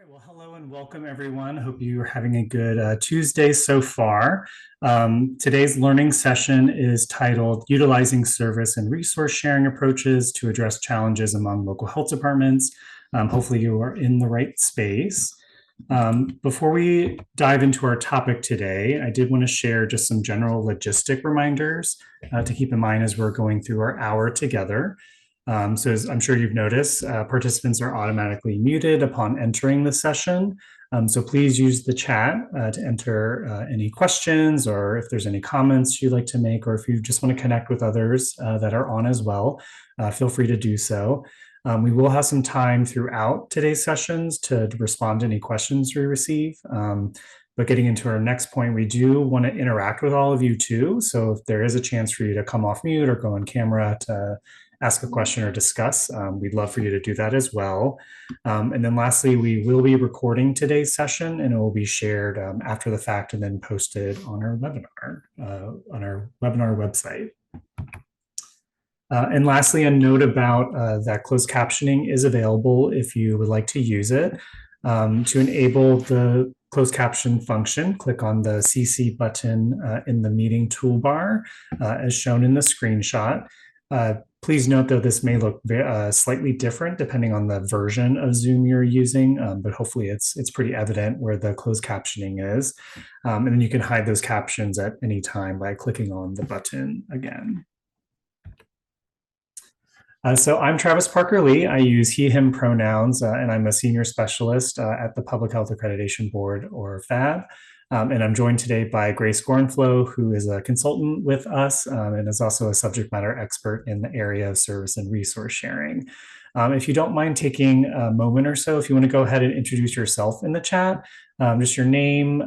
right, well, hello and welcome everyone. Hope you are having a good Tuesday so far. Today's learning session is titled Utilizing Service and Resource Sharing Approaches to Address Challenges Among Local Health Departments. Hopefully you are in the right space. Before we dive into our topic today, I did want to share just some general logistic reminders to keep in mind as we're going through our hour together. So as I'm sure you've noticed, participants are automatically muted upon entering the session. So please use the chat to enter any questions, or if there's any comments you'd like to make, or if you just want to connect with others that are on as well, feel free to do so. We will have some time throughout today's sessions to respond to any questions we receive. But getting into our next point, we do want to interact with all of you too. So if there is a chance for you to come off mute or go on camera to ask a question or discuss, we'd love for you to do that as well. And then lastly, we will be recording today's session and it will be shared after the fact and then posted on our webinar website. And lastly, a note about that closed captioning is available if you would like to use it. To enable the closed caption function, click on the CC button in the meeting toolbar as shown in the screenshot. Please note though this may look slightly different depending on the version of Zoom you're using, but hopefully it's pretty evident where the closed captioning is. And then you can hide those captions at any time by clicking on the button again. So I'm Travis Parker Lee. I use he, him pronouns, and I'm a senior specialist at the Public Health Accreditation Board, or FAB. And I'm joined today by Grace Gorenflow, who is a consultant with us and is also a subject matter expert in the area of service and resource sharing. If you don't mind taking a moment or so, if you want to go ahead and introduce yourself in the chat, just your name,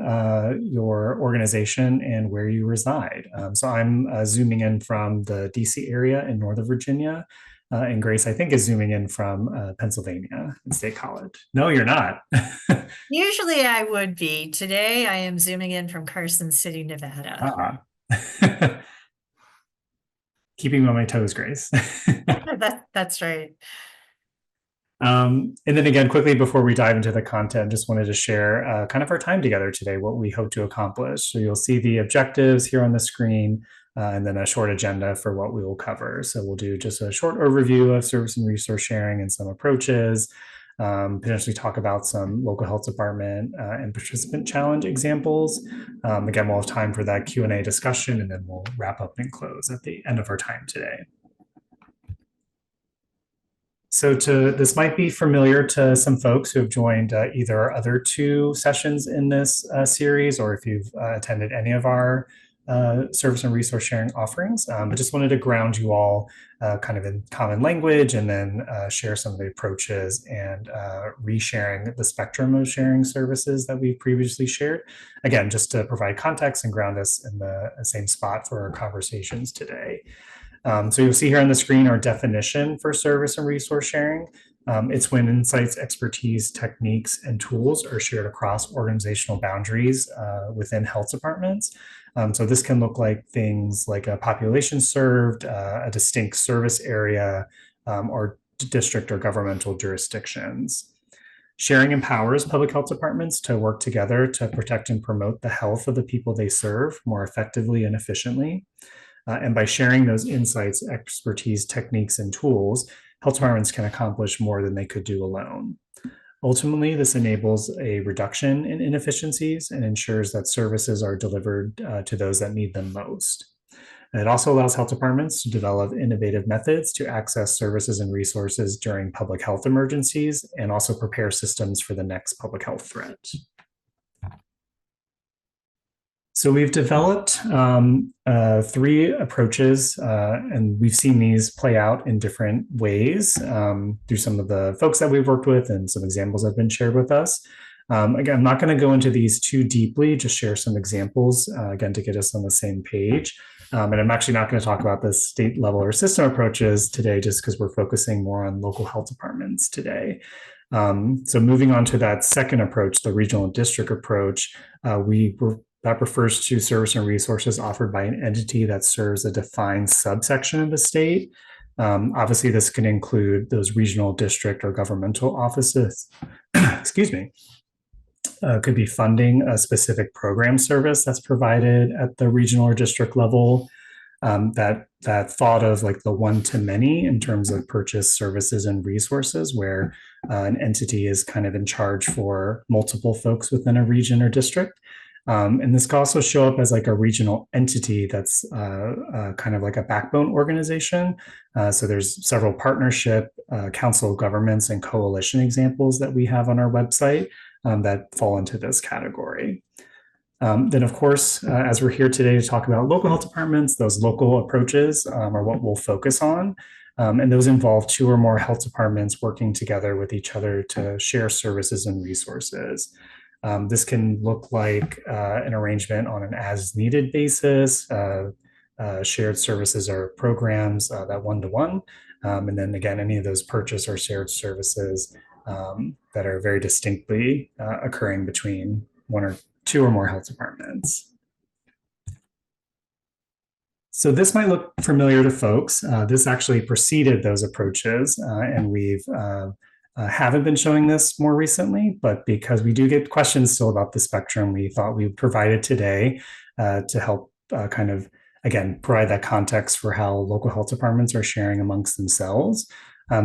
your organization, and where you reside. So I'm zooming in from the DC area in Northern Virginia. And Grace, I think, is zooming in from Pennsylvania State College. No, you're not. Usually I would be. Today I am zooming in from Carson City, Nevada. Keeping me on my toes, Grace. That's right. And then again, quickly before we dive into the content, just wanted to share kind of our time together today, what we hope to accomplish. So you'll see the objectives here on the screen, and then a short agenda for what we will cover. So we'll do just a short overview of service and resource sharing and some approaches, potentially talk about some local health department and participant challenge examples. Again, we'll have time for that Q&A discussion, and then we'll wrap up and close at the end of our time today. So this might be familiar to some folks who have joined either our other two sessions in this series, or if you've attended any of our service and resource sharing offerings. I just wanted to ground you all kind of in common language, and then share some of the approaches and resharing the spectrum of sharing services that we've previously shared. Again, just to provide context and ground us in the same spot for our conversations today. So you'll see here on the screen our definition for service and resource sharing. It's when insights, expertise, techniques, and tools are shared across organizational boundaries within health departments. So this can look like things like a population served, a distinct service area, or district or governmental jurisdictions. Sharing empowers public health departments to work together to protect and promote the health of the people they serve more effectively and efficiently. And by sharing those insights, expertise, techniques, and tools, health departments can accomplish more than they could do alone. Ultimately, this enables a reduction in inefficiencies and ensures that services are delivered to those that need them most. And it also allows health departments to develop innovative methods to access services and resources during public health emergencies, and also prepare systems for the next public health threat. So we've developed three approaches, and we've seen these play out in different ways through some of the folks that we've worked with and some examples that have been shared with us. Again, I'm not going to go into these too deeply, just share some examples, again, to get us on the same page. And I'm actually not going to talk about the state level or system approaches today, just because we're focusing more on local health departments today. So moving on to that second approach, the regional and district approach, that refers to service and resources offered by an entity that serves a defined subsection of the state. Obviously, this can include those regional district or governmental offices. Excuse me. Could be funding a specific program service that's provided at the regional or district level. That thought of like the one to many in terms of purchase services and resources, where an entity is kind of in charge for multiple folks within a region or district. And this can also show up as like a regional entity that's kind of like a backbone organization. So there's several partnership, council of governments, and coalition examples that we have on our website that fall into this category. Then, of course, as we're here today to talk about local health departments, those local approaches are what we'll focus on. And those involve two or more health departments working together with each other to share services and resources. This can look like an arrangement on an as-needed basis, shared services or programs that one-to-one. And then again, any of those purchase or shared services that are very distinctly occurring between one or two or more health departments. So this might look familiar to folks. This actually preceded those approaches, and we've haven't been showing this more recently, but because we do get questions still about the spectrum, we thought we would provide it today to help kind of, again, provide that context for how local health departments are sharing amongst themselves.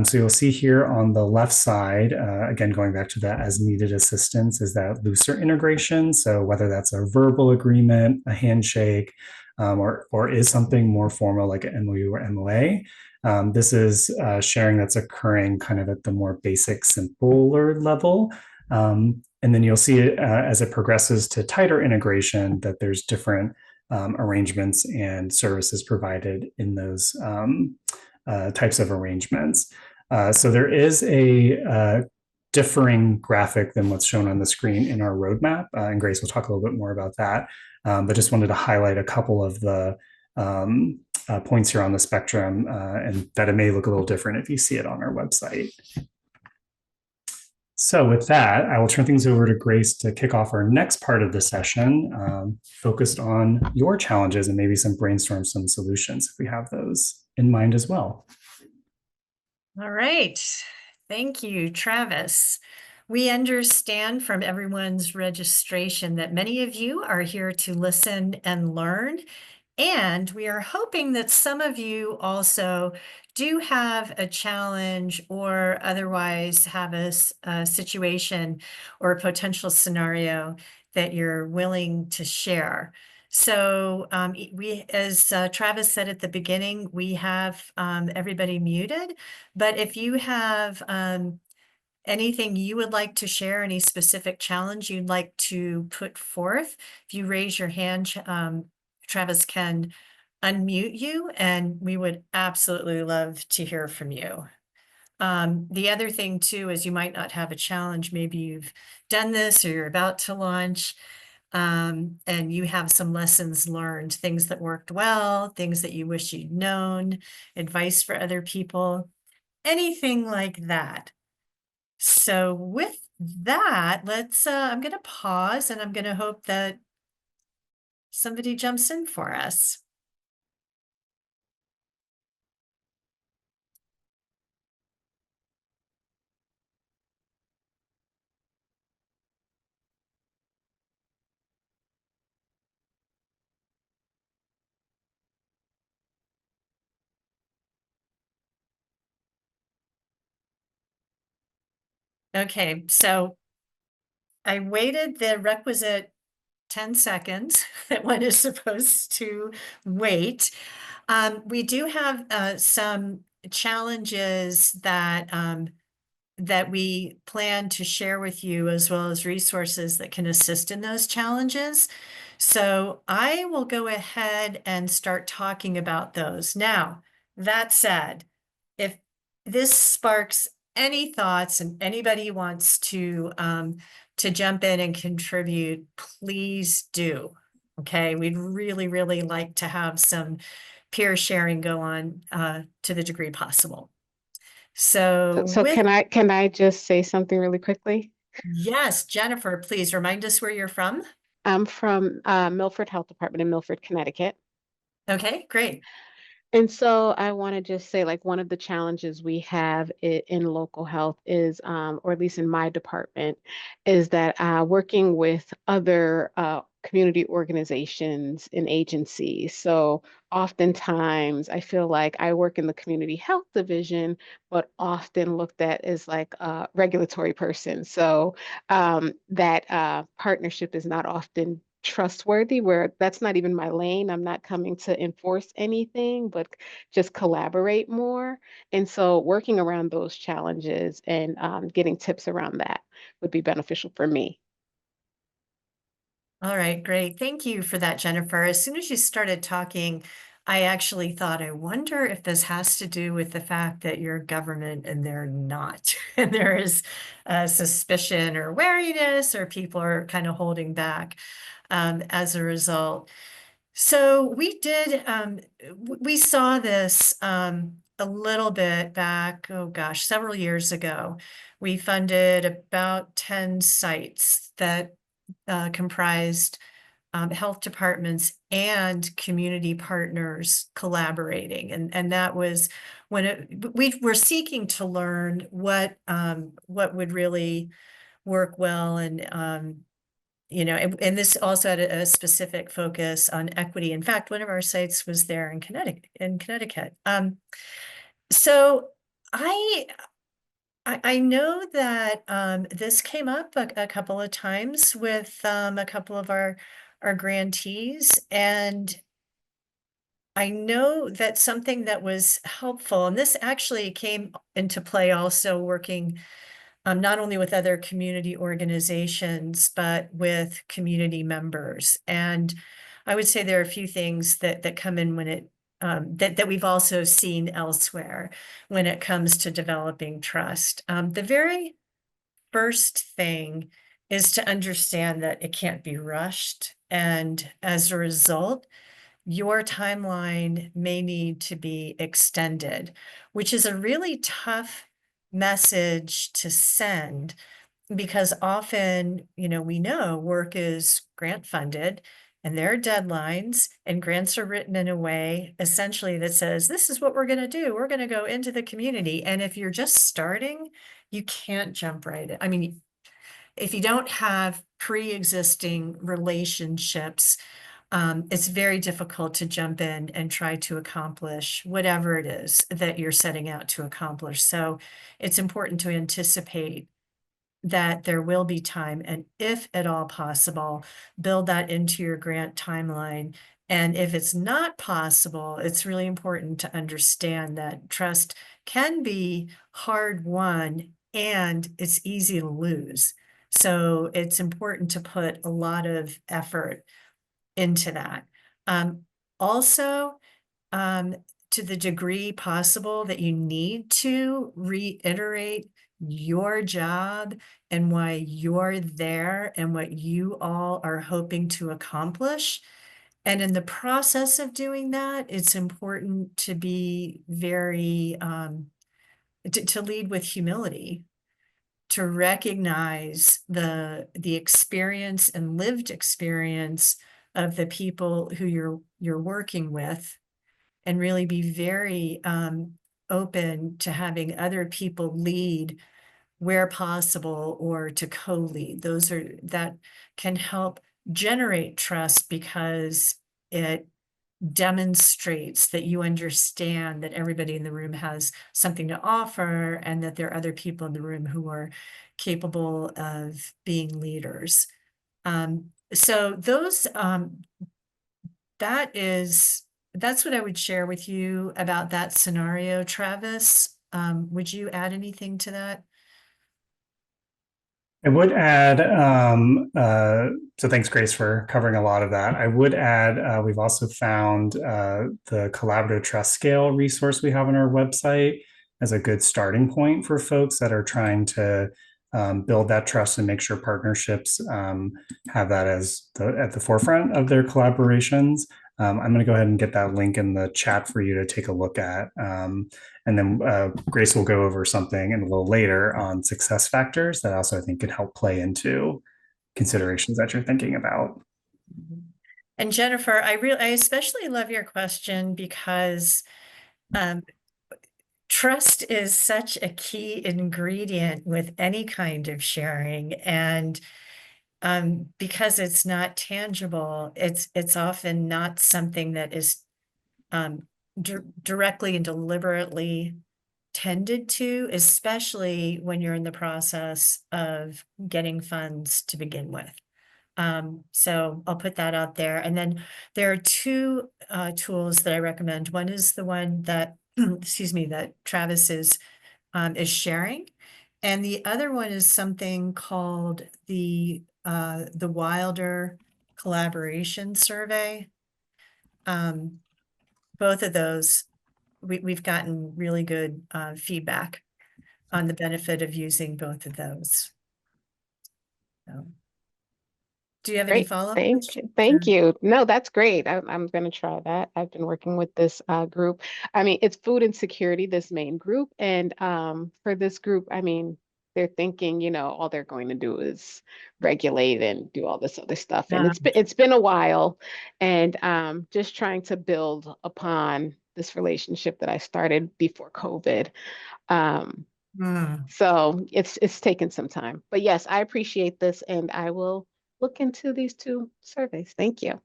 So you'll see here on the left side, again, going back to that as needed assistance, is that looser integration. So whether that's a verbal agreement, a handshake, or is something more formal like an MOU or MOA. This is sharing that's occurring kind of at the more basic, simpler level. And then you'll see it as it progresses to tighter integration that there's different arrangements and services provided in those types of arrangements. So there is a differing graphic than what's shown on the screen in our roadmap, and Grace will talk a little bit more about that. But just wanted to highlight a couple of the points here on the spectrum, and that it may look a little different if you see it on our website. So with that, I will turn things over to Grace to kick off our next part of the session, focused on your challenges and maybe some brainstorm some solutions if we have those in mind as well. All right. Thank you, Travis. We understand from everyone's registration that many of you are here to listen and learn. And we are hoping that some of you also do have a challenge or otherwise have a situation or a potential scenario that you're willing to share. So we, as Travis said at the beginning, we have everybody muted, but if you have anything you would like to share, any specific challenge you'd like to put forth, if you raise your hand, Travis can unmute you, and we would absolutely love to hear from you. The other thing too is you might not have a challenge. Maybe you've done this or you're about to launch, and you have some lessons learned, things that worked well, things that you wish you'd known, advice for other people, anything like that. So with that, let's, I'm going to pause and I'm going to hope that somebody jumps in for us. Okay, so I waited the requisite 10 seconds that one is supposed to wait. We do have some challenges that that we plan to share with you, as well as resources that can assist in those challenges. So I will go ahead and start talking about those. Now, that said, if this sparks any thoughts and anybody wants to jump in and contribute, please do. Okay, we'd really, really like to have some peer sharing go on to the degree possible. So can I just say something really quickly? Yes, Jennifer, please remind us where you're from. I'm from Milford Health Department in Milford, Connecticut. Okay, great. And so I want to just say, like, one of the challenges we have in local health is, or at least in my department, is that working with other community organizations and agencies. So oftentimes I feel like I work in the community health division, but often looked at as like a regulatory person. So that partnership is not often trustworthy, where that's not even my lane. I'm not coming to enforce anything, but just collaborate more. And so working around those challenges and getting tips around that would be beneficial for me. All right, great. Thank you for that, Jennifer. As soon as you started talking, I actually thought, I wonder if this has to do with the fact that you're government and they're not. And there is a suspicion or wariness, or people are kind of holding back as a result. So we saw this a little bit back, oh gosh, several years ago. We funded about 10 sites that comprised health departments and community partners collaborating. And that was when we were seeking to learn what would really work well. And and this also had a specific focus on equity. In fact, one of our sites was there in Connecticut. So I I know that this came up a couple of times with a couple of our grantees, and I know that something that was helpful, and this actually came into play also working not only with other community organizations, but with community members. And I would say there are a few things that come in when that we've also seen elsewhere when it comes to developing trust. The very first thing is to understand that it can't be rushed. And as a result, your timeline may need to be extended, which is a really tough message to send, because often, we know work is grant funded and there are deadlines, and grants are written in a way essentially that says, this is what we're going to do. We're going to go into the community. And if you're just starting, you can't jump right in. I mean, if you don't have pre-existing relationships, it's very difficult to jump in and try to accomplish whatever it is that you're setting out to accomplish. So it's important to anticipate that there will be time, and if at all possible, build that into your grant timeline. And if it's not possible, it's really important to understand that trust can be hard won and it's easy to lose. So it's important to put a lot of effort into that. Also, to the degree possible that you need to reiterate your job and why you're there and what you all are hoping to accomplish. And in the process of doing that, it's important to be very, to lead with humility, to recognize the experience and lived experience of the people who you're working with, and really be very open to having other people lead where possible, or to co-lead. That can help generate trust, because it demonstrates that you understand that everybody in the room has something to offer, and that there are other people in the room who are capable of being leaders. So that's what I would share with you about that scenario. Travis, would you add anything to that? I would add, so thanks, Grace, for covering a lot of that. I would add, we've also found the Collaborative Trust Scale resource we have on our website as a good starting point for folks that are trying to build that trust and make sure partnerships have that as at the forefront of their collaborations. I'm going to go ahead and get that link in the chat for you to take a look at. And then Grace will go over something in a little later on success factors that also I think could help play into considerations that you're thinking about. And Jennifer, I especially love your question because trust is such a key ingredient with any kind of sharing. And because it's not tangible, it's often not something that is directly and deliberately tended to, especially when you're in the process of getting funds to begin with. So I'll put that out there. And then there are two tools that I recommend. One is the one that, excuse me, that Travis is sharing. And the other one is something called the Wilder Collaboration Survey. Both of those, we've gotten really good feedback on the benefit of using both of those. So, do you have any Great. follow-up Thank questions? thank you. No, that's great. I'm going to try that. I've been working with this group. I mean, it's food insecurity, this main group. And for this group, I mean, they're thinking, you know, all they're going to do is regulate and do all this other stuff. And Yeah. it's been a while, and just trying to build upon this relationship that I started before COVID. So it's taken some time. But yes, I appreciate this, and I will look into these two surveys. Thank you.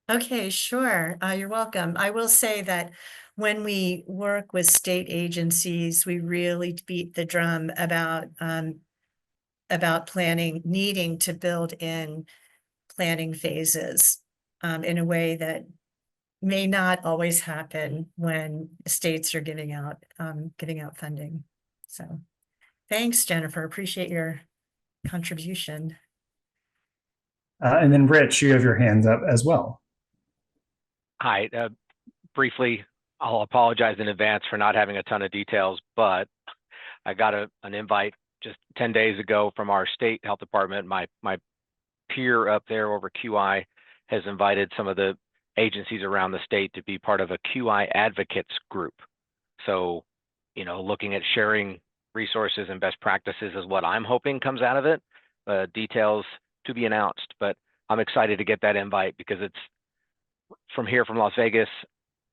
Okay, sure. You're welcome. I will say that when we work with state agencies, we really beat the drum about planning, needing to build in planning phases in a way that may not always happen when states are giving out funding. So thanks, Jennifer. Appreciate your contribution. And then Rich, you have your hands up as well. Hi, briefly, I'll apologize in advance for not having a ton of details, but I got an invite just 10 days ago from our state health department. My peer up there over QI has invited some of the agencies around the state to be part of a QI advocates group. So, you know, looking at sharing resources and best practices is what I'm hoping comes out of it. Details to be announced, but I'm excited to get that invite because it's from here from Las Vegas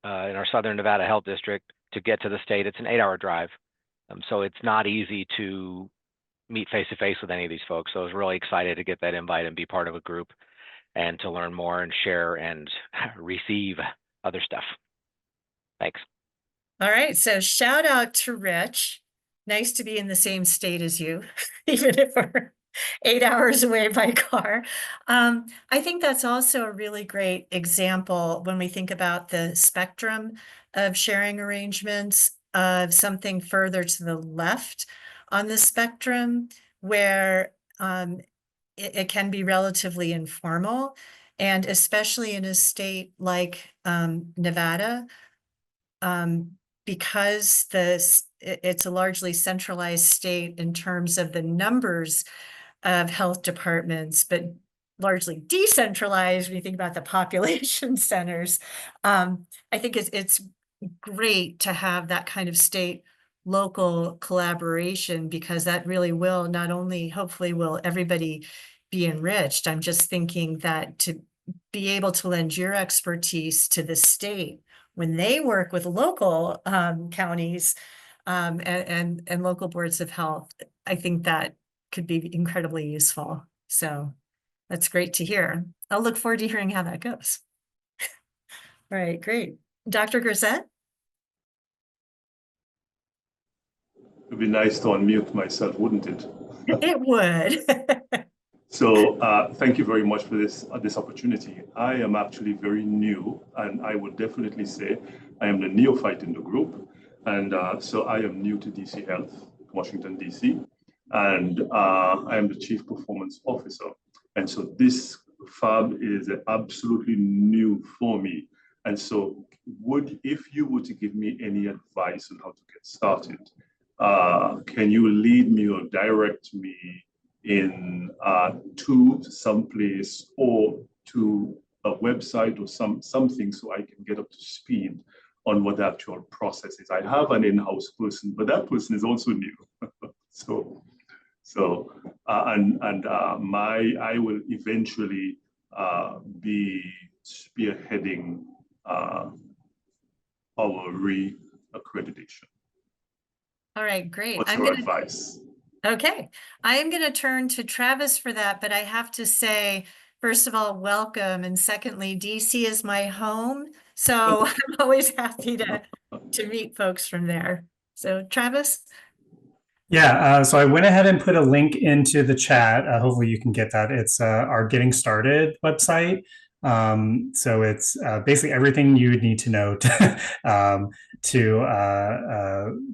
in our Southern Nevada Health District to get to the state. It's an 8-hour drive. So it's not easy to meet face to face with any of these folks. So I was really excited to get that invite and be part of a group and to learn more and share and receive other stuff. Thanks. All right, so shout out to Rich. Nice to be in the same state as you, even if we're 8 hours away by car. I think that's also a really great example when we think about the spectrum of sharing arrangements of something further to the left on the spectrum where it can be relatively informal, and especially in a state like Nevada, because it's a largely centralized state in terms of the numbers of health departments, but largely decentralized when you think about the population centers. I think it's great to have that kind of state local collaboration, because that really will not only hopefully will everybody be enriched. I'm just thinking that to be able to lend your expertise to the state when they work with local counties and local boards of health, I think that could be incredibly useful. So that's great to hear. I'll look forward to hearing how that goes. All right, great. Dr. Grisette? It would be nice to unmute myself, wouldn't it? It would. So thank you very much for this opportunity. I am actually very new, and I would definitely say I am the neophyte in the group. And so I am new to DC Health, Washington, DC, and I am the Chief Performance Officer. And so this FAB is absolutely new for me. And so if you were to give me any advice on how to get started, can you lead me or direct me in to someplace or to a website or something so I can get up to speed on what the actual process is? I have an in-house person, but that person is also new. I will eventually be spearheading our re-accreditation. All right, great. What's your advice? Okay, I am going to turn to Travis for that, but I have to say, first of all, welcome. And secondly, DC is my home. So I'm always happy to meet folks from there. So Travis? Yeah, so I went ahead and put a link into the chat. Hopefully you can get that. It's our Getting Started website. So it's basically everything you would need to know to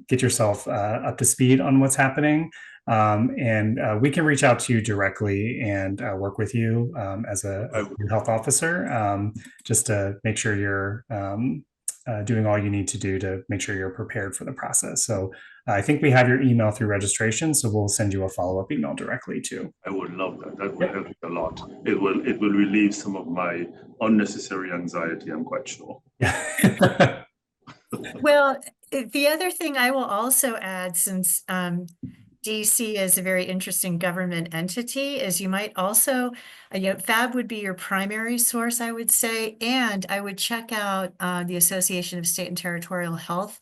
get yourself up to speed on what's happening. And we can reach out to you directly and work with you as a health officer, just to make sure you're doing all you need to do to make sure you're prepared for the process. So I think we have your email through registration, so we'll send you a follow-up email directly too. I would love that. That would help me a lot. It will relieve some of my unnecessary anxiety, I'm quite sure. Yeah. Well, the other thing I will also add, since DC is a very interesting government entity, is you might also, FAB would be your primary source, I would say, and I would check out the Association of State and Territorial Health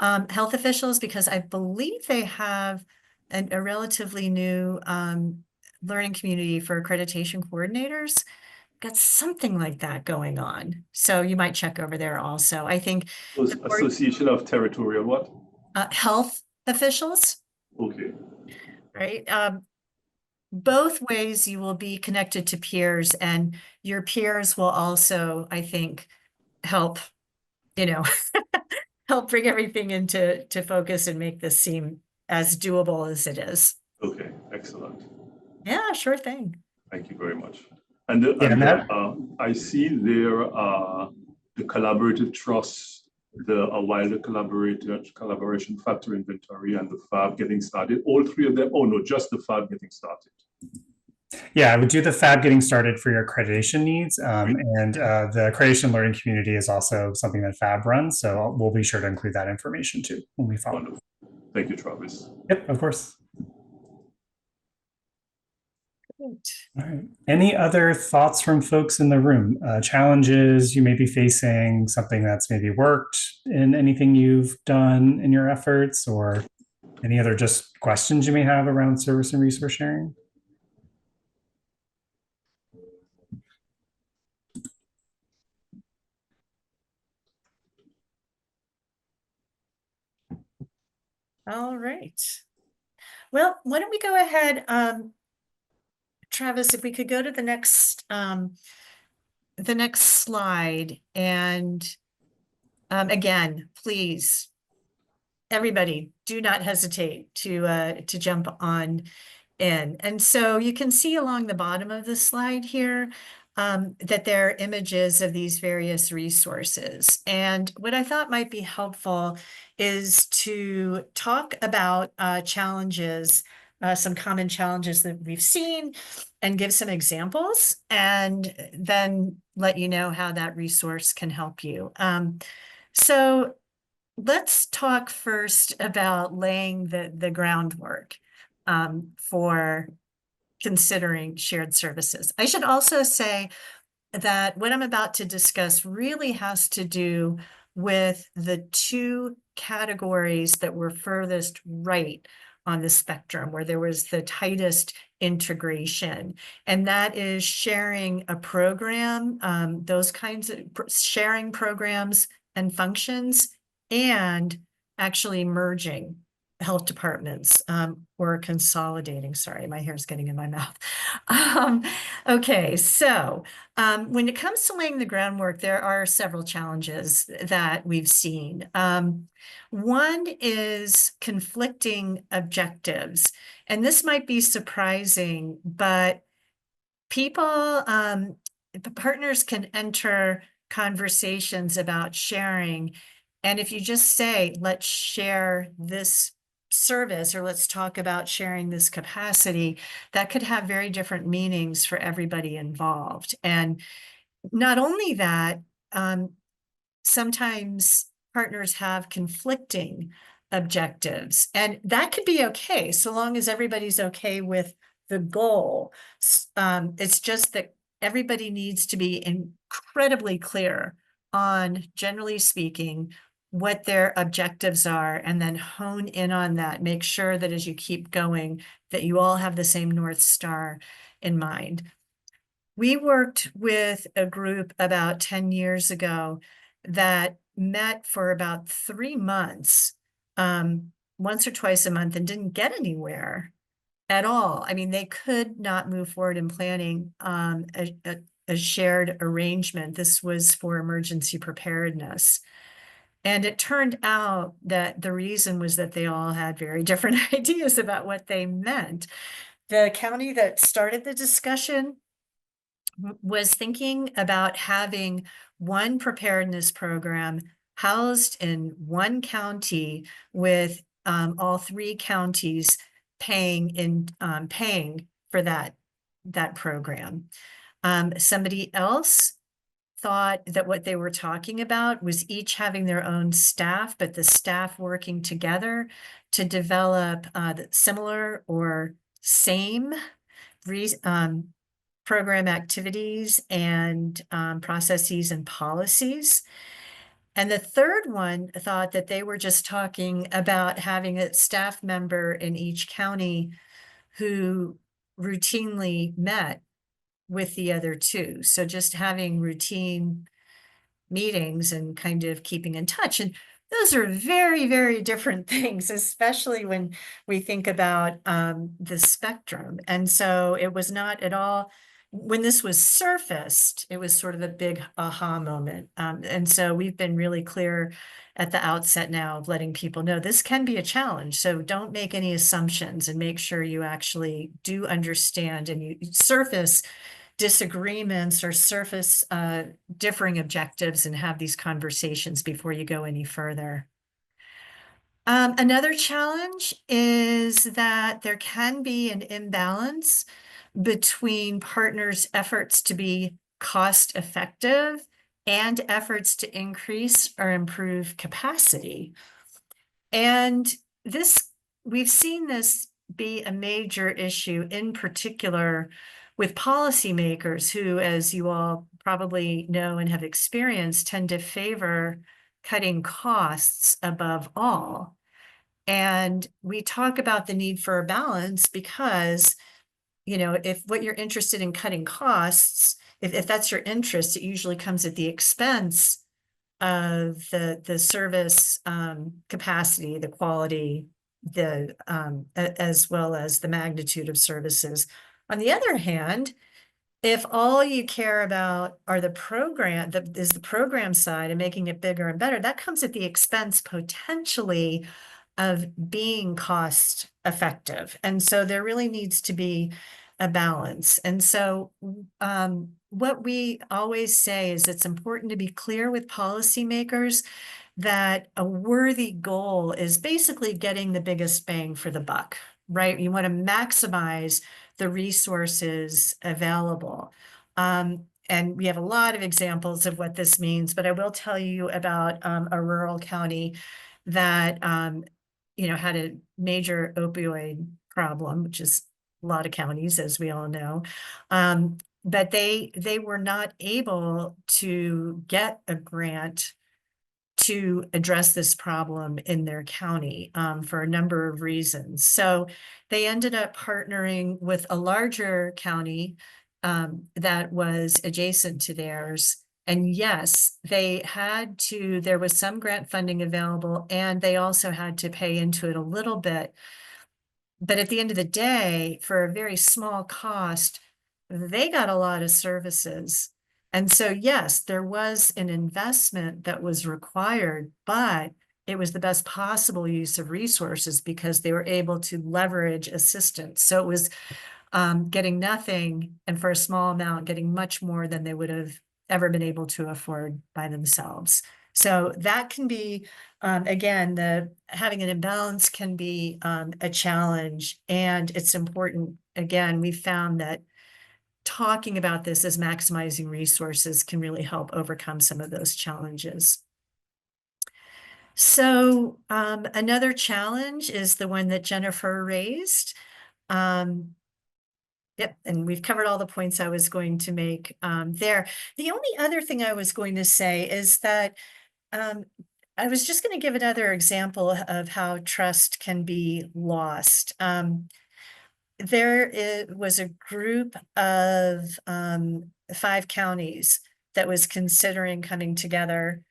officials, because I believe they have a relatively new learning community for accreditation coordinators. Got something like that going on. So you might check over there also. I think Association of Territorial what? Health officials. Okay. Right. Both ways you will be connected to peers, and your peers will also, I think, help, help bring everything into focus and make this seem as doable as it is. Okay, excellent. Yeah, sure thing. Thank you very much. And I see there the collaborative trust, the Wilder collaboration factor inventory, and the FAB Getting Started. All three of them? Oh no, just the FAB Getting Started. Yeah, I would do the FAB Getting Started for your accreditation needs. And the accreditation learning community is also something that FAB runs. So we'll be sure to include that information too when we follow. Wonderful. Thank you, Travis. Yep, of course. Great. All right. Any other thoughts from folks in the room? Challenges you may be facing, something that's maybe worked in anything you've done in your efforts, or any other just questions you may have around service and resource sharing? All right. Well, why don't we go ahead, Travis, if we could go to the next slide, and again, please, everybody, do not hesitate to jump on in. And so you can see along the bottom of the slide here that there are images of these various resources. And what I thought might be helpful is to talk about challenges, some common challenges that we've seen, and give some examples, and then let you know how that resource can help you. So let's talk first about laying the groundwork for considering shared services. I should also say that what I'm about to discuss really has to do with the two categories that were furthest right on the spectrum, where there was the tightest integration, and that is sharing a program, those kinds of sharing programs and functions, and actually merging health departments or consolidating. Sorry, my hair's getting in my mouth. Okay, so when it comes to laying the groundwork, there are several challenges that we've seen. One is conflicting objectives, and this might be surprising, but people, partners can enter conversations about sharing, and if you just say, let's share this service, or let's talk about sharing this capacity, that could have very different meanings for everybody involved. And not only that, sometimes partners have conflicting objectives, and that could be okay so long as everybody's okay with the goal. It's just that everybody needs to be incredibly clear on, generally speaking, what their objectives are, and then hone in on that. Make sure that as you keep going, that you all have the same North Star in mind. We worked with a group about 10 years ago that met for about 3 months, once or twice a month, and didn't get anywhere at all. I mean, they could not move forward in planning a shared arrangement. This was for emergency preparedness. And it turned out that the reason was that they all had very different ideas about what they meant. The county that started the discussion was thinking about having one preparedness program housed in one county with all 3 counties paying for that program. Somebody else thought that what they were talking about was each having their own staff, but the staff working together to develop similar or same program activities and processes and policies. And the third one thought that they were just talking about having a staff member in each county who routinely met with the other 2. So just having routine meetings and kind of keeping in touch. And those are very, very different things, especially when we think about the spectrum. And so it was not at all, when this was surfaced, it was sort of a big aha moment. And so we've been really clear at the outset now of letting people know this can be a challenge. So don't make any assumptions, and make sure you actually do understand and you surface disagreements or surface differing objectives and have these conversations before you go any further. Another challenge is that there can be an imbalance between partners' efforts to be cost effective and efforts to increase or improve capacity. And we've seen this be a major issue, in particular with policymakers who, as you all probably know and have experienced, tend to favor cutting costs above all. And we talk about the need for a balance because, if what you're interested in cutting costs, if that's your interest, it usually comes at the expense of the service capacity, the quality, as well as the magnitude of services. On the other hand, if all you care about are the program side and making it bigger and better, that comes at the expense potentially of being cost effective. And so there really needs to be a balance. And so what we always say is it's important to be clear with policymakers that a worthy goal is basically getting the biggest bang for the buck, right? You want to maximize the resources available. And we have a lot of examples of what this means, but I will tell you about a rural county that had a major opioid problem, which is a lot of counties, as we all know. But they were not able to get a grant to address this problem in their county for a number of reasons. So they ended up partnering with a larger county that was adjacent to theirs. And yes, there was some grant funding available, and they also had to pay into it a little bit. But at the end of the day, for a very small cost, they got a lot of services. And so, yes, there was an investment that was required, but it was the best possible use of resources because they were able to leverage assistance. So it was getting nothing, and for a small amount, getting much more than they would have ever been able to afford by themselves. So that can be, again, having an imbalance can be a challenge, and it's important. Again, we found that talking about this as maximizing resources can really help overcome some of those challenges. So another challenge is the one that Jennifer raised. Yep, and we've covered all the points I was going to make there. The only other thing I was going to say is that I was just going to give another example of how trust can be lost. Was a group of 5 counties that was considering coming together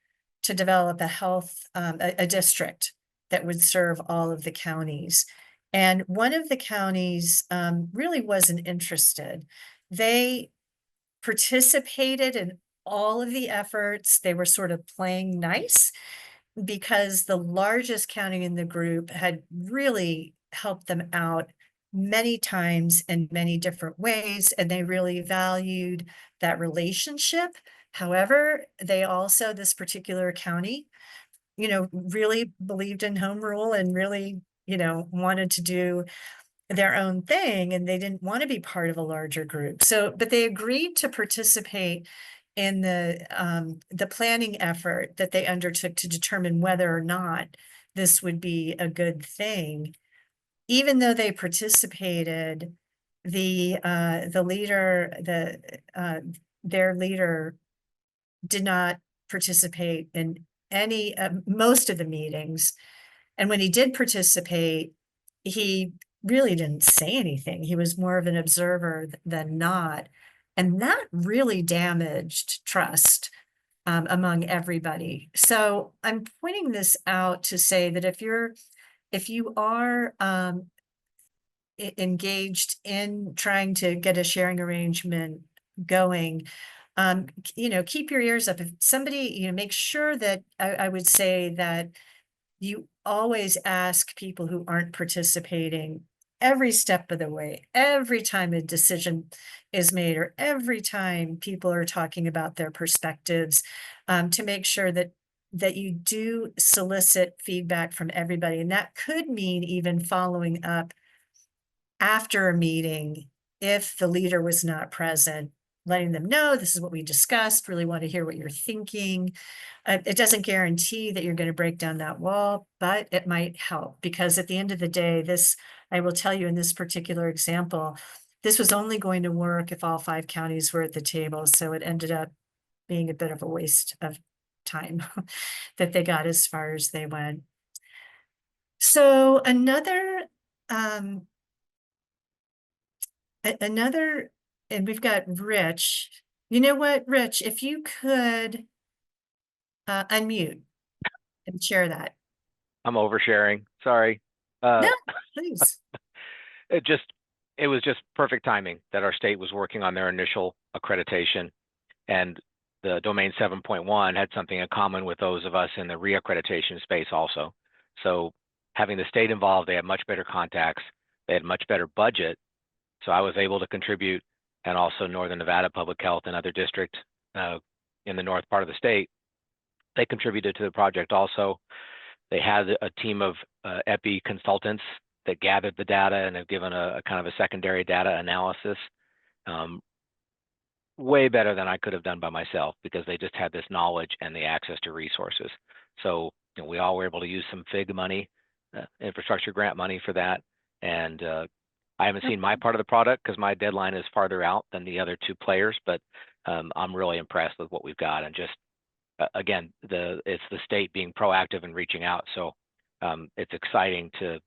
to develop a district that would serve all of the counties. And one of the counties really wasn't interested. They participated in all of the efforts. They were sort of playing nice because the largest county in the group had really helped them out many times in many different ways, and they really valued that relationship. However, they also, this particular county, really believed in home rule and really, wanted to do their own thing, and they didn't want to be part of a larger group. So, but they agreed to participate in the planning effort that they undertook to determine whether or not this would be a good thing. Even though they participated, their leader did not participate in most of the meetings. And when he did participate, he really didn't say anything. He was more of an observer than not. And that really damaged trust among everybody. So I'm pointing this out to say that if you are engaged in trying to get a sharing arrangement going, keep your ears up. If somebody, make sure that I would say that you always ask people who aren't participating every step of the way, every time a decision is made, or every time people are talking about their perspectives, to make sure that you do solicit feedback from everybody. And that could mean even following up after a meeting if the leader was not present, letting them know this is what we discussed, really want to hear what you're thinking. It doesn't guarantee that you're going to break down that wall, but it might help, because at the end of the day, I will tell you in this particular example, this was only going to work if all 5 counties were at the table. So it ended up being a bit of a waste of time that they got as far as they went. So and we've got Rich. You know what, Rich, if you could unmute and share that. I'm oversharing. Sorry. No, please. It was just perfect timing that our state was working on their initial accreditation, and the domain 7.1 had something in common with those of us in the reaccreditation space also. So having the state involved, they had much better contacts, they had much better budget. So I was able to contribute, and also Northern Nevada Public Health and other district in the north part of the state, they contributed to the project also. They had a team of EPI consultants that gathered the data and have given a kind of a secondary data analysis. Way better than I could have done by myself, because they just had this knowledge and the access to resources. So we all were able to use some FIG money, infrastructure grant money for that. And I haven't seen my part of the product because my deadline is farther out than the other 2 players, but I'm really impressed with what we've got. And just again, it's the state being proactive and reaching out. So it's exciting to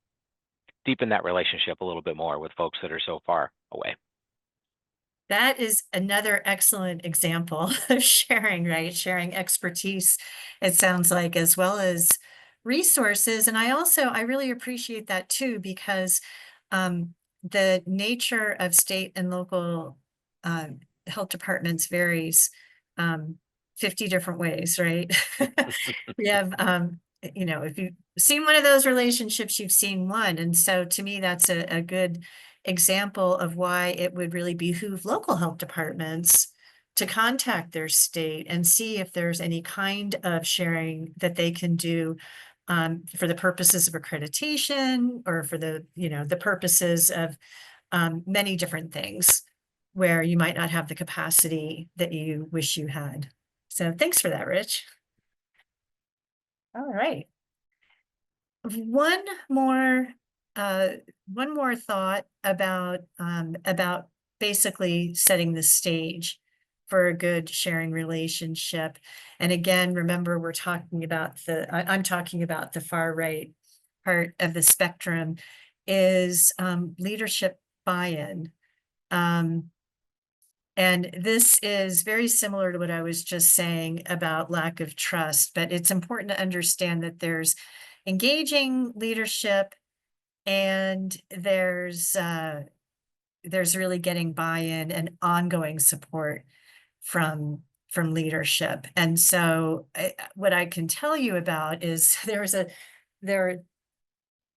deepen that relationship a little bit more with folks that are so far away. That is another excellent example of sharing, right? Sharing expertise, it sounds like, as well as resources. And I really appreciate that too, because the nature of state and local health departments varies 50 different ways, right? We have, if you've seen one of those relationships, you've seen one. And so to me, that's a good example of why it would really behoove local health departments to contact their state and see if there's any kind of sharing that they can do for the purposes of accreditation, or for the purposes of many different things where you might not have the capacity that you wish you had. So thanks for that, Rich. All right. One more thought about basically setting the stage for a good sharing relationship. And again, remember, we're talking about I'm talking about the far right part of the spectrum is leadership buy-in. And this is very similar to what I was just saying about lack of trust, but it's important to understand that there's engaging leadership and there's really getting buy-in and ongoing support from leadership. And so what I can tell you about is there are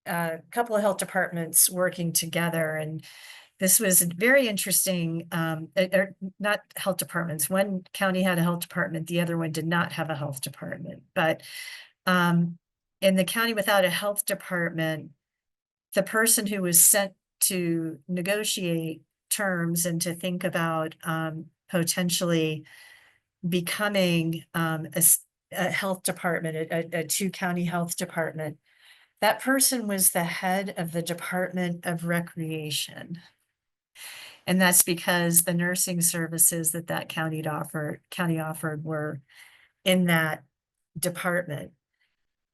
a couple of health departments working together, and this was very interesting. Not health departments. One county had a health department, the other one did not have a health department. But in the county without a health department, the person who was sent to negotiate terms and to think about potentially becoming a health department, a two-county health department, that person was the head of the Department of Recreation. And that's because the nursing services that county offered were in that department.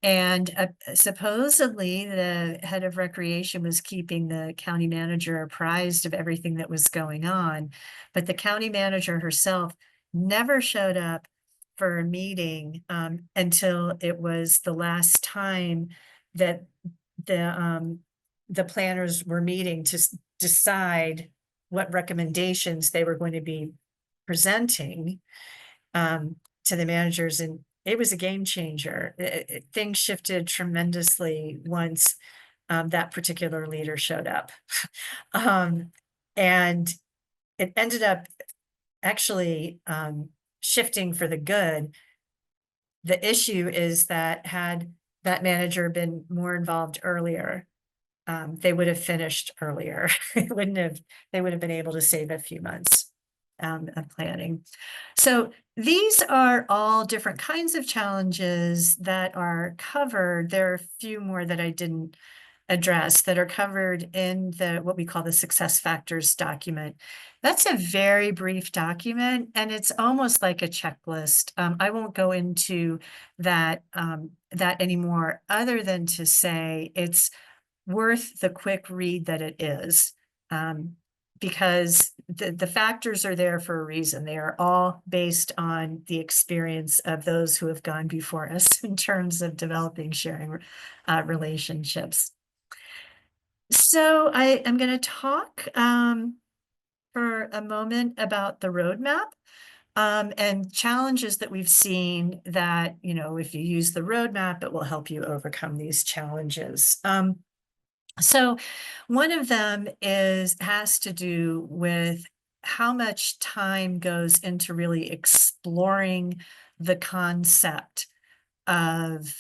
And supposedly the head of recreation was keeping the county manager apprised of everything that was going on. But the county manager herself never showed up for a meeting until it was the last time that the planners were meeting to decide what recommendations they were going to be presenting to the managers. And it was a game changer. Things shifted tremendously once that particular leader showed up. And it ended up actually shifting for the good. The issue is that had that manager been more involved earlier, they would have finished earlier. They would have been able to save a few months of planning. So these are all different kinds of challenges that are covered. There are a few more that I didn't address that are covered in what we call the success factors document. That's a very brief document, and it's almost like a checklist. I won't go into that anymore, other than to say it's worth the quick read that it is, because the factors are there for a reason. They are all based on the experience of those who have gone before us in terms of developing sharing relationships. So I am going to talk for a moment about the roadmap and challenges that we've seen that, if you use the roadmap, it will help you overcome these challenges. So one of them has to do with how much time goes into really exploring the concept of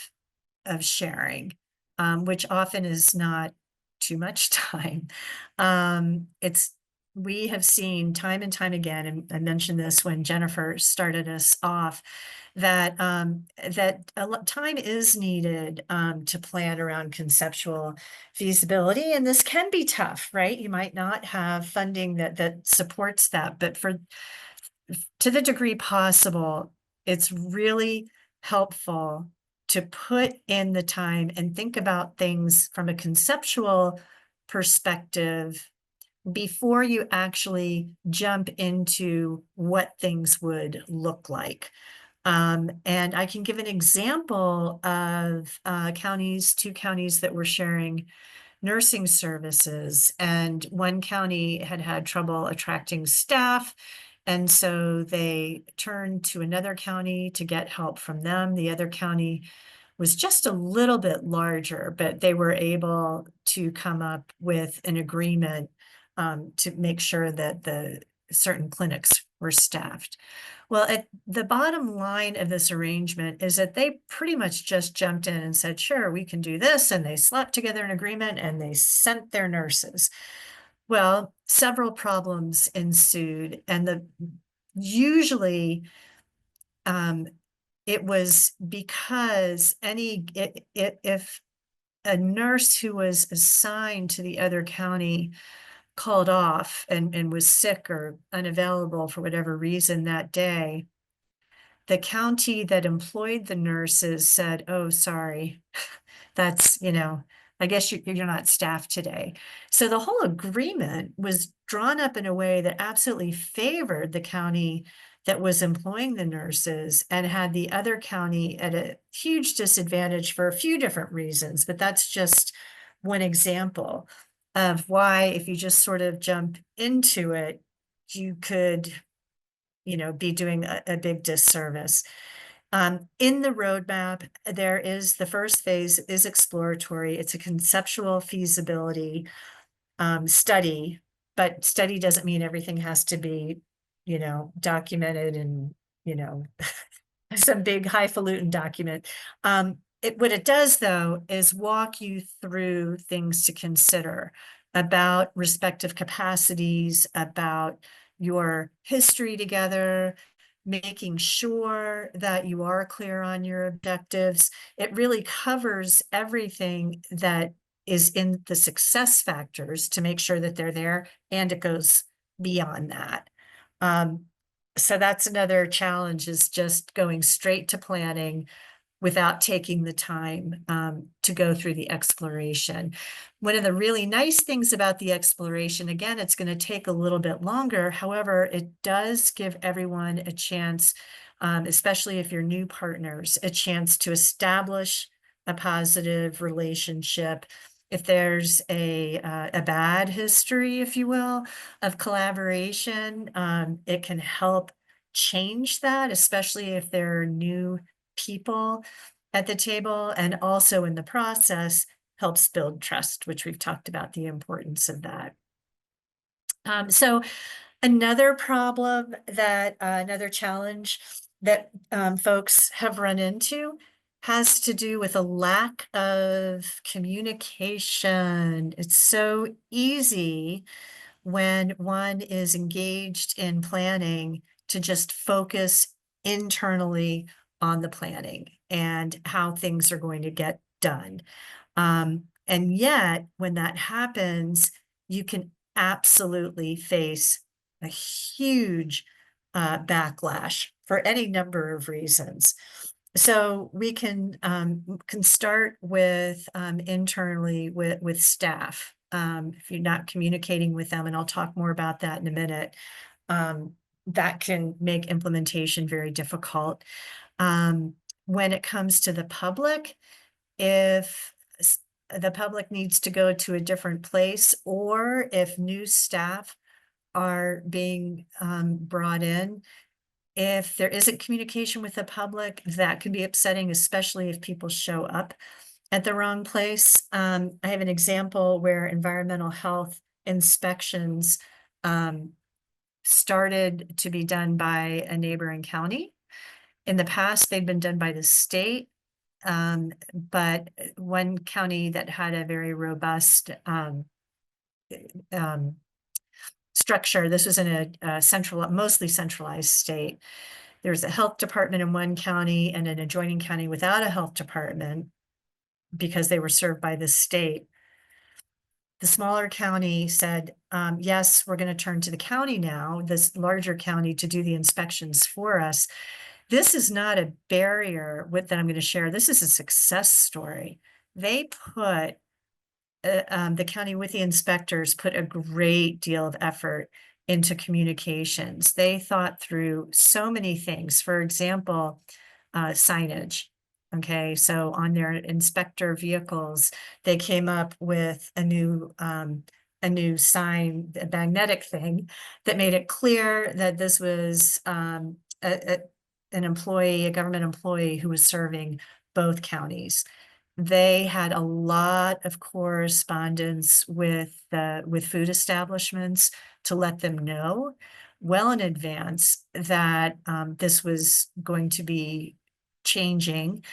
sharing, which often is not too much time. We have seen time and time again, and I mentioned this when Jennifer started us off, that a lot time is needed to plan around conceptual feasibility, and this can be tough, right? You might not have funding that supports that, but to the degree possible, it's really helpful to put in the time and think about things from a conceptual perspective before you actually jump into what things would look like. And I can give an example of two counties that were sharing nursing services, and one county had trouble attracting staff. And so they turned to another county to get help from them. The other county was just a little bit larger, but they were able to come up with an agreement to make sure that the certain clinics were staffed. Well, the bottom line of this arrangement is that they pretty much just jumped in and said, sure, we can do this. And they slapped together an agreement and they sent their nurses. Well, several problems ensued, and usually it was because if a nurse who was assigned to the other county called off and was sick or unavailable for whatever reason that day, the county that employed the nurses said, oh, sorry, that's, I guess you're not staffed today. So the whole agreement was drawn up in a way that absolutely favored the county that was employing the nurses and had the other county at a huge disadvantage for a few different reasons. But that's just one example of why, if you just sort of jump into it, you could, be doing a big disservice. In the roadmap, there is the first phase is exploratory. It's a conceptual feasibility study, but study doesn't mean everything has to be, documented and, some big highfalutin document. What it does, though, is walk you through things to consider about respective capacities, about your history together, making sure that you are clear on your objectives. It really covers everything that is in the success factors to make sure that they're there, and it goes beyond that. So that's another challenge, is just going straight to planning without taking the time to go through the exploration. One of the really nice things about the exploration, again, it's going to take a little bit longer. However, it does give everyone a chance, especially if you're new partners, a chance to establish a positive relationship. If there's a bad history, if you will, of collaboration, it can help change that, especially if there are new people at the table, and also in the process helps build trust, which we've talked about the importance of that. So another problem that another challenge that folks have run into has to do with a lack of communication. It's so easy when one is engaged in planning to just focus internally on the planning and how things are going to get done. And yet, when that happens, you can absolutely face a huge backlash for any number of reasons. So we can start with internally with staff. If you're not communicating with them, and I'll talk more about that in a minute, that can make implementation very difficult. When it comes to the public, if the public needs to go to a different place, or if new staff are being brought in, if there isn't communication with the public, that can be upsetting, especially if people show up at the wrong place. I have an example where environmental health inspections started to be done by a neighboring county. In the past, they've been done by the state, but one county that had a very robust structure, this was in a mostly centralized state. There's a health department in one county and an adjoining county without a health department because they were served by the state. The smaller county said, yes, we're going to turn to the county now, this larger county, to do the inspections for us. This is not a barrier that I'm going to share. This is a success story. They put, the county with the inspectors put a great deal of effort into communications. They thought through so many things. For example, signage. Okay, so on their inspector vehicles, they came up with a new sign, a magnetic thing that made it clear that this was an employee, a government employee who was serving both counties. They had a lot of correspondence with food establishments to let them know well in advance that this was going to be changing.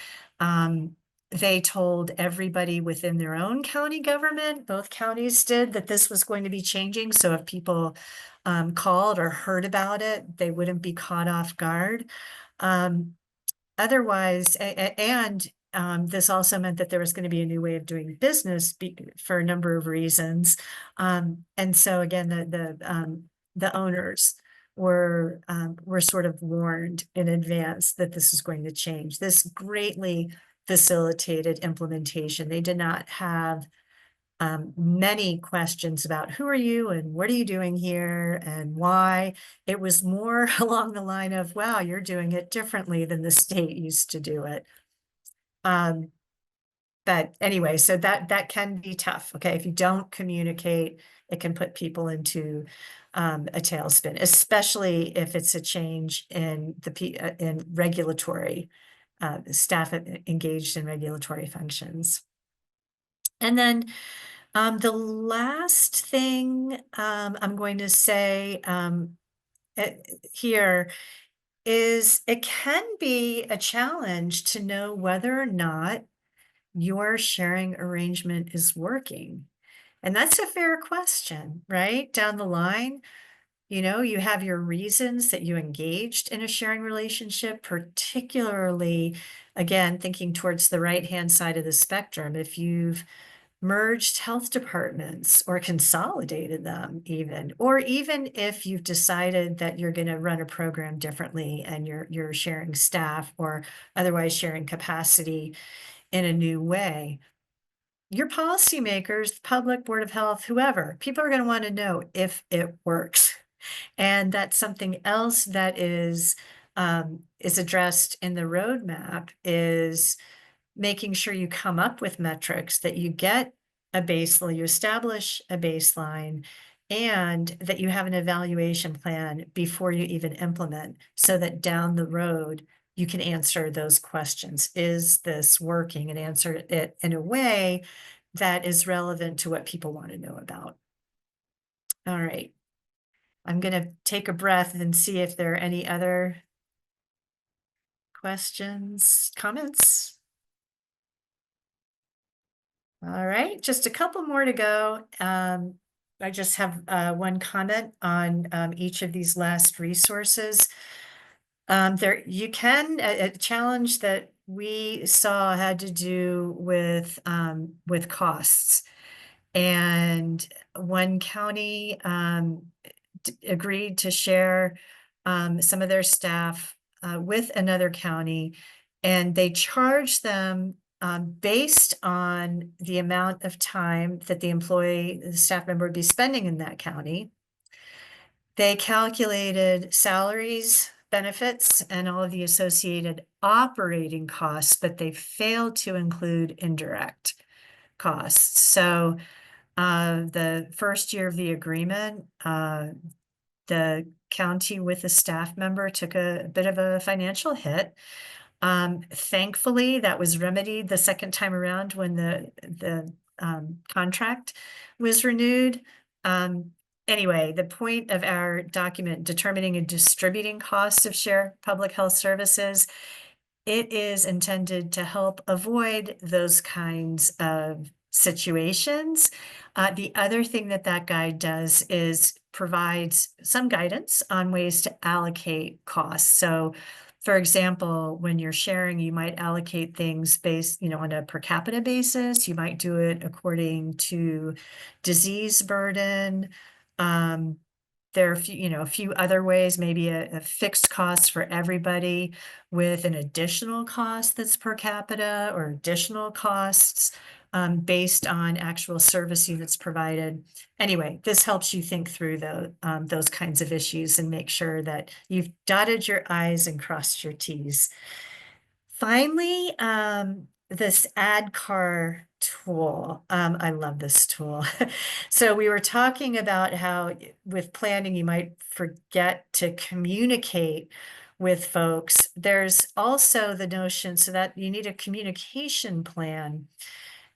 They told everybody within their own county government, both counties did, that this was going to be changing. So if people called or heard about it, they wouldn't be caught off guard. Otherwise, and this also meant that there was going to be a new way of doing business for a number of reasons. And so again, the owners were sort of warned in advance that this is going to change. This greatly facilitated implementation. They did not have many questions about who are you and what are you doing here and why. It was more along the line of, wow, you're doing it differently than the state used to do it. But anyway, so that can be tough. Okay, if you don't communicate, it can put people into a tailspin, especially if it's a change in in regulatory staff engaged in regulatory functions. And then the last thing I'm going to say here is it can be a challenge to know whether or not your sharing arrangement is working. And that's a fair question, right? Down the line, you know, you have your reasons that you engaged in a sharing relationship, particularly, again, thinking towards the right-hand side of the spectrum. If you've merged health departments or consolidated them even, or even if you've decided that you're going to run a program differently and you're sharing staff or otherwise sharing capacity in a new way, your policymakers, public, Board of Health, whoever, people are going to want to know if it works. And that's something else that is addressed in the roadmap, is making sure you come up with metrics, that you get a baseline, you establish a baseline, and that you have an evaluation plan before you even implement, so that down the road, you can answer those questions. Is this working? And answer it in a way that is relevant to what people want to know about. All right. I'm going to take a breath and see if there are any other questions, comments. All right, just a couple more to go. I just have one comment on each of these last resources. There, you can, a challenge that we saw had to do with costs. And one county agreed to share some of their staff with another county, and they charged them based on the amount of time that the staff member would be spending in that county. They calculated salaries, benefits, and all of the associated operating costs, but they failed to include indirect costs. So the first year of the agreement, the county with the staff member took a bit of a financial hit. Thankfully, that was remedied the second time around when the contract was renewed. Anyway, the point of our document, determining and distributing costs of shared public health services, it is intended to help avoid those kinds of situations. The other thing that guide does is provides some guidance on ways to allocate costs. So, for example, when you're sharing, you might allocate things based, on a per capita basis. You might do it according to disease burden. There are a few other ways, maybe a fixed cost for everybody with an additional cost that's per capita, or additional costs based on actual service units provided. Anyway, this helps you think through those kinds of issues and make sure that you've dotted your I's and crossed your T's. Finally, this ADKAR tool. I love this tool. So we were talking about how with planning, you might forget to communicate with folks. There's also the notion so that you need a communication plan.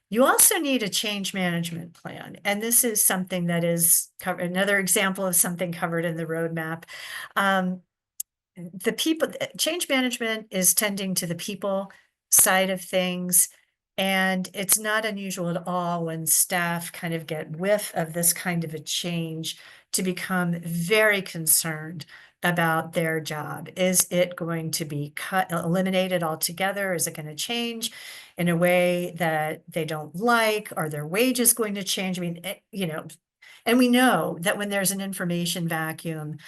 You also need a change management plan. And this is something that is covered, another example of something covered in the roadmap. Change management is tending to the people side of things. And it's not unusual at all when staff kind of get whiff of this kind of a change to become very concerned about their job? Is it going to be eliminated altogether? Is it going to change in a way that they don't like? Are their wages going to change? I mean, and we know that when there's an information vacuum,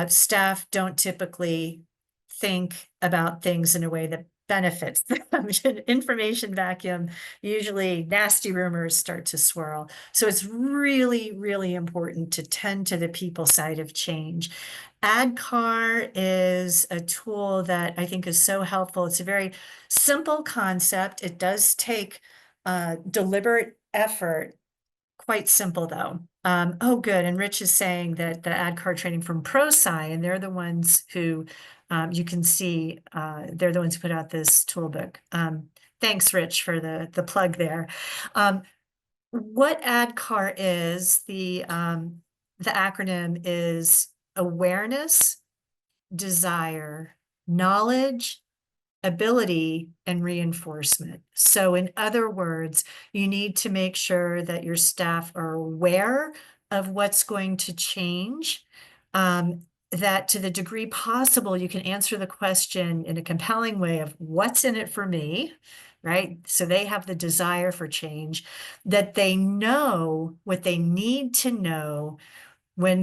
staff don't typically think about things in a way that benefits them. Information vacuum, usually nasty rumors start to swirl. So it's really, really important to tend to the people side of change. ADKAR is a tool that I think is so helpful. It's a very simple concept. It does take deliberate effort. Quite simple though. Oh, good. And Rich is saying that the ADKAR training from ProSci, and they're the ones who you can see, they're the ones who put out this toolbook. Thanks, Rich, for the plug there. What ADKAR is, the acronym is awareness, desire, knowledge, ability, and reinforcement. So in other words, you need to make sure that your staff are aware of what's going to change, that to the degree possible, you can answer the question in a compelling way of what's in it for me, right? So they have the desire for change, that they know what they need to know when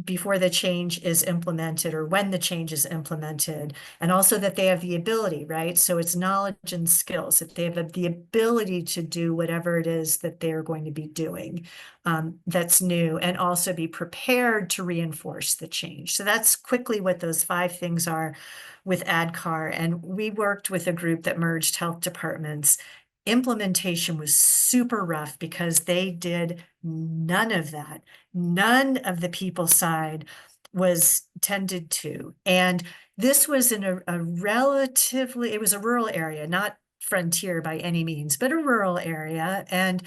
before the change is implemented, or when the change is implemented, and also that they have the ability, right? So it's knowledge and skills, that they have the ability to do whatever it is that they're going to be doing that's new, and also be prepared to reinforce the change. So that's quickly what those 5 things are with ADKAR. And we worked with a group that merged health departments. Implementation was super rough because they did none of that. None of the people side was tended to. And this was in a relatively, it was a rural area, not frontier by any means, but a rural area. And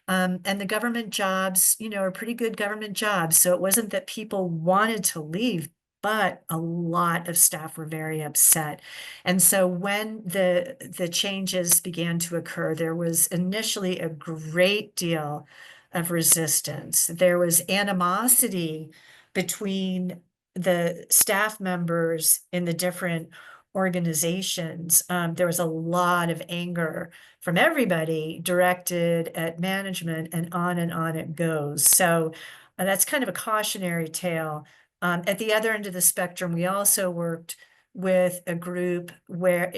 the government jobs, are pretty good government jobs. So it wasn't that people wanted to leave, but a lot of staff were very upset. And so when the changes began to occur, there was initially a great deal of resistance. There was animosity between the staff members in the different organizations. There was a lot of anger from everybody directed at management, and on it goes. So that's kind of a cautionary tale. At the other end of the spectrum, we also worked with a group where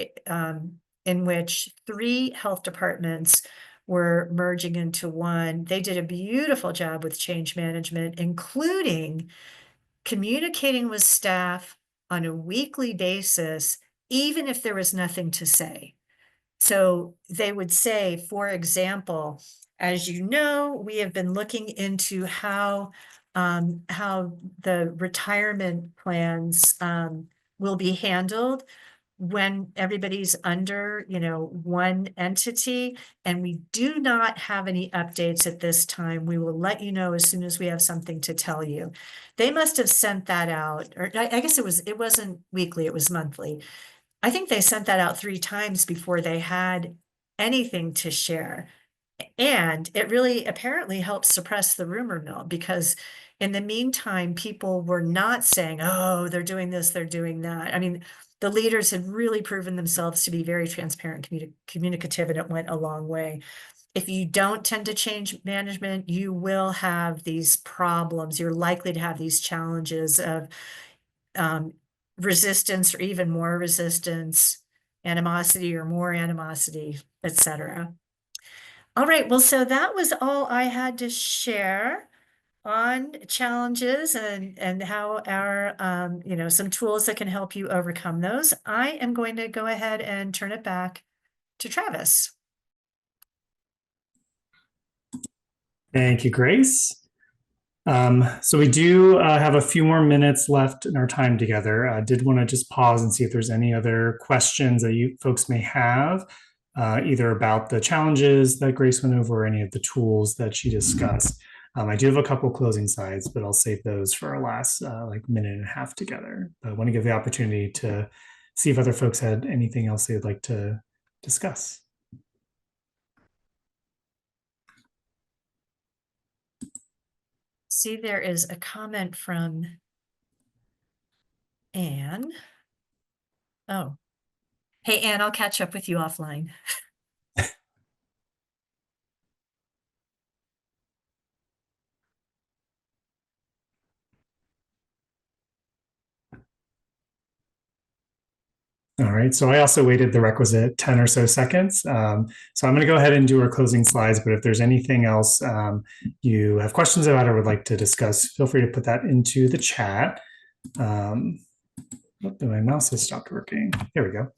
in which 3 health departments were merging into one. They did a beautiful job with change management, including communicating with staff on a weekly basis, even if there was nothing to say. So they would say, for example, as you know, we have been looking into how the retirement plans will be handled when everybody's under, one entity, and we do not have any updates at this time. We will let you know as soon as we have something to tell you. They must have sent that out, or I guess it wasn't weekly, it was monthly. I think they sent that out 3 times before they had anything to share. And it really apparently helped suppress the rumor mill, because in the meantime, people were not saying, oh, they're doing this, they're doing that. I mean, the leaders had really proven themselves to be very transparent, communicative, and it went a long way. If you don't tend to change management, you will have these problems. You're likely to have these challenges of resistance, or even more resistance, animosity or more animosity, etc. All right, well, so that was all I had to share on challenges and how our, some tools that can help you overcome those. I am going to go ahead and turn it back to Travis. Thank you, Grace. So we do have a few more minutes left in our time together. I did want to just pause and see if there's any other questions that you folks may have, either about the challenges that Grace went over or any of the tools that she discussed. I do have a couple closing slides, but I'll save those for our last minute and a half together. But I want to give the opportunity to see if other folks had anything else they'd like to discuss. See, there is a comment from Anne. Oh, hey, Anne, I'll catch up with you offline. All right, so I also waited the requisite 10 or so seconds. So I'm going to go ahead and do our closing slides, but if there's anything else you have questions about or would like to discuss, feel free to put that into the chat. My mouse has stopped working. There we go.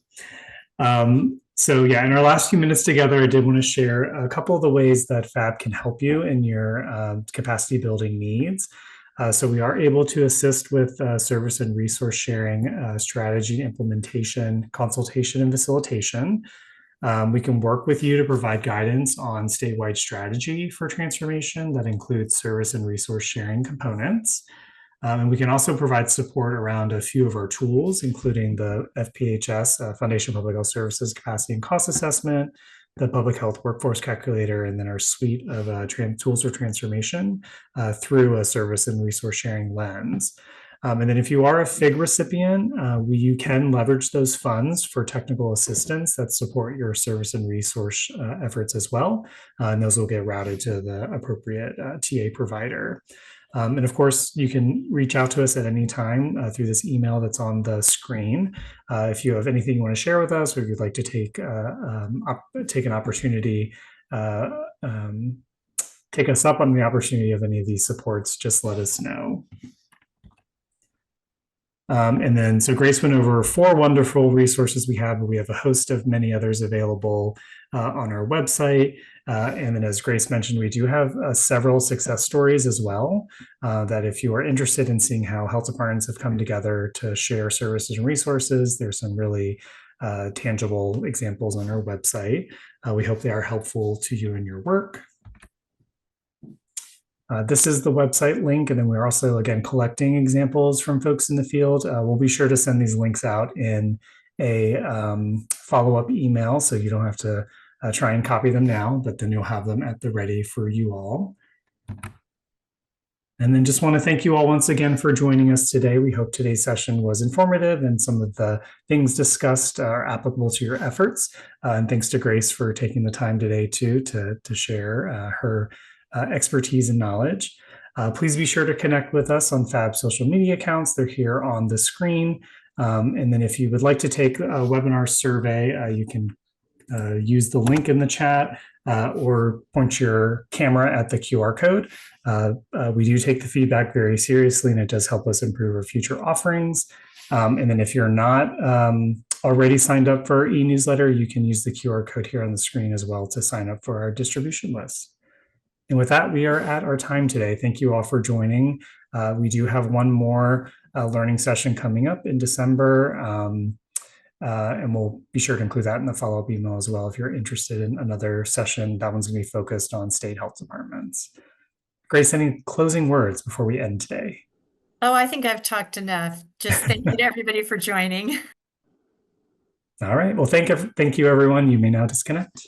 So yeah, in our last few minutes together, I did want to share a couple of the ways that FAB can help you in your capacity building needs. So we are able to assist with service and resource sharing, strategy implementation, consultation, and facilitation. We can work with you to provide guidance on statewide strategy for transformation that includes service and resource sharing components. And we can also provide support around a few of our tools, including the FPHS, Foundation of Public Health Services Capacity and Cost Assessment, the Public Health Workforce Calculator, and then our suite of tools for transformation through a service and resource sharing lens. And then if you are a FIG recipient, you can leverage those funds for technical assistance that support your service and resource efforts as well. And those will get routed to the appropriate TA provider. And of course, you can reach out to us at any time through this email that's on the screen. If you have anything you want to share with us, or if you'd like to take an opportunity, take us up on the opportunity of any of these supports, just let us know. And then, so Grace went over 4 wonderful resources we have, but we have a host of many others available on our website. And then, as Grace mentioned, we do have several success stories as well, that if you are interested in seeing how health departments have come together to share services and resources, there's some really tangible examples on our website. We hope they are helpful to you in your work. This is the website link, and then we're also, again, collecting examples from folks in the field. We'll be sure to send these links out in a follow-up email, so you don't have to try and copy them now, but then you'll have them at the ready for you all. And then just want to thank you all once again for joining us today. We hope today's session was informative and some of the things discussed are applicable to your efforts. And thanks to Grace for taking the time today too to share her expertise and knowledge. Please be sure to connect with us on FAB social media accounts. They're here on the screen. And then if you would like to take a webinar survey, you can use the link in the chat or point your camera at the QR code. We do take the feedback very seriously, and it does help us improve our future offerings. And then if you're not already signed up for our e-newsletter, you can use the QR code here on the screen as well to sign up for our distribution list. And with that, we are at our time today. Thank you all for joining. We do have one more learning session coming up in December, and we'll be sure to include that in the follow-up email as well if you're interested in another session. That one's going to be focused on state health departments. Grace, any closing words before we end today? Oh, I think I've talked enough. Just thank you to everybody for joining. All right. Well, thank you, everyone. You may now disconnect.